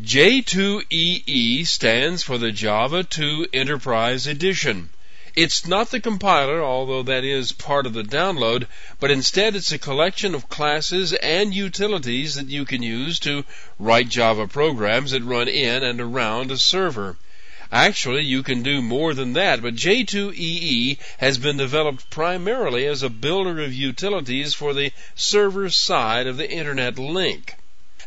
j2ee stands for the Java 2 Enterprise Edition. It's not the compiler, although that is part of the download, but instead it's a collection of classes and utilities that you can use to write Java programs that run in and around a server. Actually, you can do more than that, but j2ee has been developed primarily as a builder of utilities for the server side of the Internet link.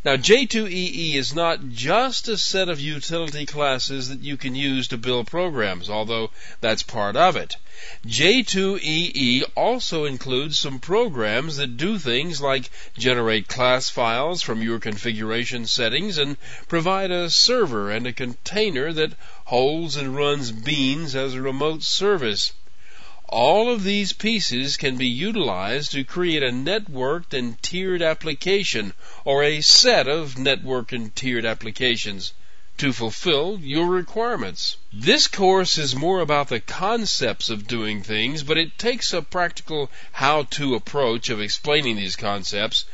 Now, j2ee is not just a set of utility classes that you can use to build programs, although that's part of it. j2ee also includes some programs that do things like generate class files from your configuration settings and provide a server and a container that holds and runs beans as a remote service. All of these pieces can be utilized to create a networked and tiered application, or a set of networked and tiered applications, to fulfill your requirements. This course is more about the concepts of doing things, but it takes a practical how-to approach of explaining these concepts.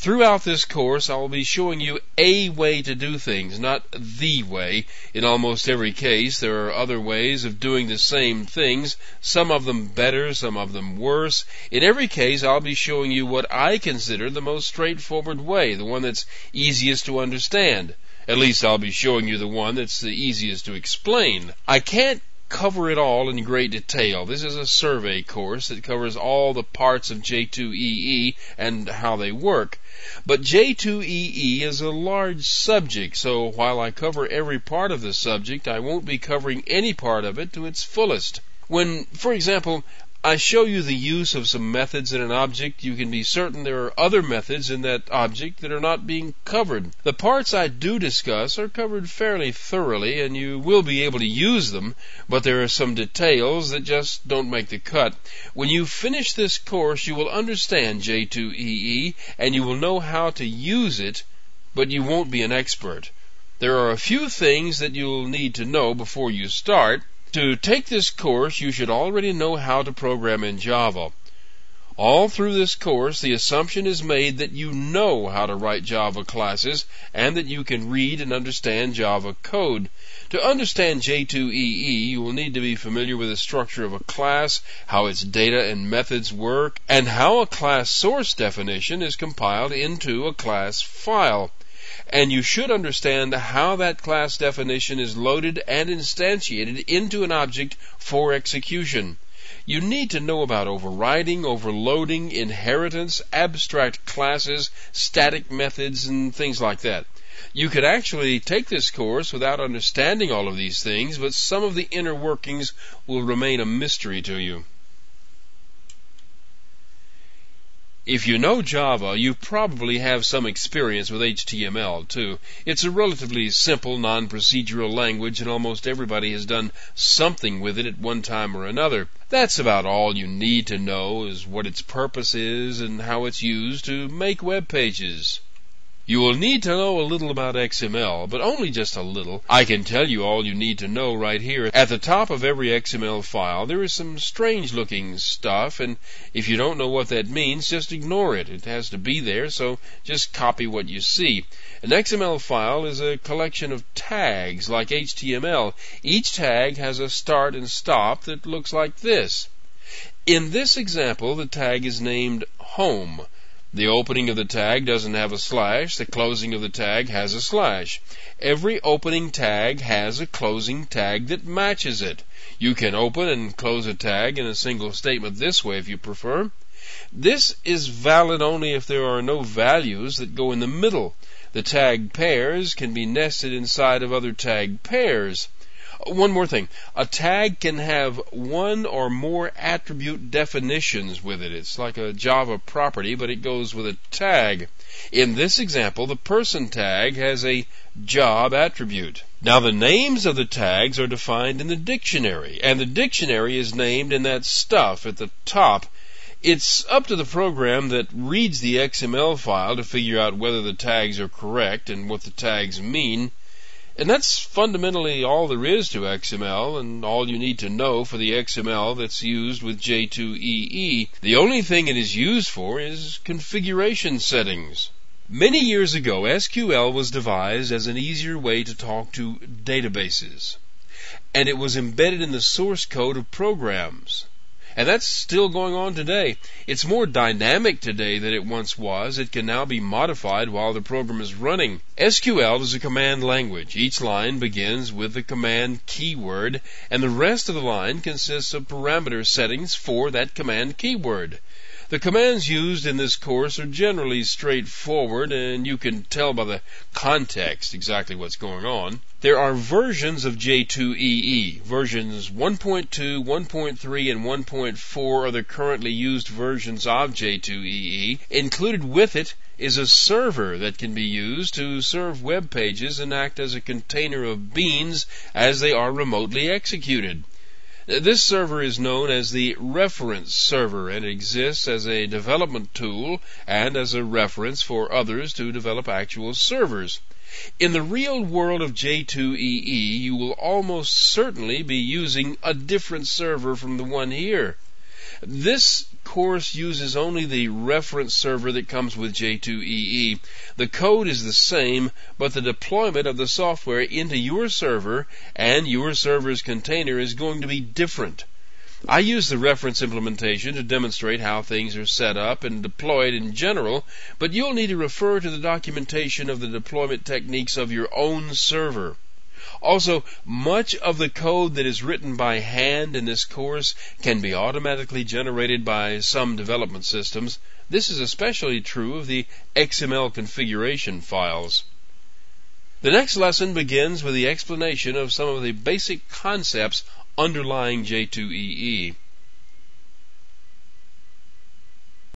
Throughout this course, I will be showing you a way to do things, not the way. In almost every case, there are other ways of doing the same things, some of them better, some of them worse. In every case, I'll be showing you what I consider the most straightforward way, the one that's easiest to understand. At least I'll be showing you the one that's the easiest to explain. I can't cover it all in great detail. This is a survey course that covers all the parts of j2ee and how they work. But j2ee is a large subject, so while I cover every part of the subject, I won't be covering any part of it to its fullest. When, for example, I show you the use of some methods in an object, you can be certain there are other methods in that object that are not being covered. The parts I do discuss are covered fairly thoroughly, and you will be able to use them, but there are some details that just don't make the cut. When you finish this course, you will understand j2ee, and you will know how to use it, but you won't be an expert. There are a few things that you'll need to know before you start. To take this course, you should already know how to program in Java. All through this course, the assumption is made that you know how to write Java classes and that you can read and understand Java code. To understand j2ee, you will need to be familiar with the structure of a class, how its data and methods work, and how a class source definition is compiled into a class file. And you should understand how that class definition is loaded and instantiated into an object for execution. You need to know about overriding, overloading, inheritance, abstract classes, static methods, and things like that. You could actually take this course without understanding all of these things, but some of the inner workings will remain a mystery to you. If you know Java, you probably have some experience with HTML, too. It's a relatively simple, non-procedural language, and almost everybody has done something with it at one time or another. That's about all you need to know, is what its purpose is and how it's used to make web pages. You will need to know a little about XML, but only just a little. I can tell you all you need to know right here. At the top of every XML file, there is some strange-looking stuff, and if you don't know what that means, just ignore it. It has to be there, so just copy what you see. An XML file is a collection of tags, like HTML. Each tag has a start and stop that looks like this. In this example, the tag is named Home. The opening of the tag doesn't have a slash. The closing of the tag has a slash. Every opening tag has a closing tag that matches it. You can open and close a tag in a single statement this way if you prefer. This is valid only if there are no values that go in the middle. The tag pairs can be nested inside of other tag pairs. One more thing. A tag can have one or more attribute definitions with it. It's like a Java property, but it goes with a tag. In this example, the person tag has a job attribute. Now, the names of the tags are defined in the dictionary, and the dictionary is named in that stuff at the top. It's up to the program that reads the XML file to figure out whether the tags are correct and what the tags mean. And that's fundamentally all there is to XML, and all you need to know for the XML that's used with j2ee. The only thing it is used for is configuration settings. Many years ago, SQL was devised as an easier way to talk to databases, and it was embedded in the source code of programs. And that's still going on today. It's more dynamic today than it once was. It can now be modified while the program is running. SQL is a command language. Each line begins with the command keyword, and the rest of the line consists of parameter settings for that command keyword. The commands used in this course are generally straightforward, and you can tell by the context exactly what's going on. There are versions of j2ee. Versions 1.2, 1.3, and 1.4 are the currently used versions of j2ee. Included with it is a server that can be used to serve web pages and act as a container of beans as they are remotely executed. This server is known as the reference server and exists as a development tool and as a reference for others to develop actual servers. In the real world of j2ee, you will almost certainly be using a different server from the one here. This course uses only the reference server that comes with j2ee. The code is the same, but the deployment of the software into your server and your server's container is going to be different. I use the reference implementation to demonstrate how things are set up and deployed in general, but you'll need to refer to the documentation of the deployment techniques of your own server. Also, much of the code that is written by hand in this course can be automatically generated by some development systems. This is especially true of the XML configuration files. The next lesson begins with the explanation of some of the basic concepts underlying j2ee.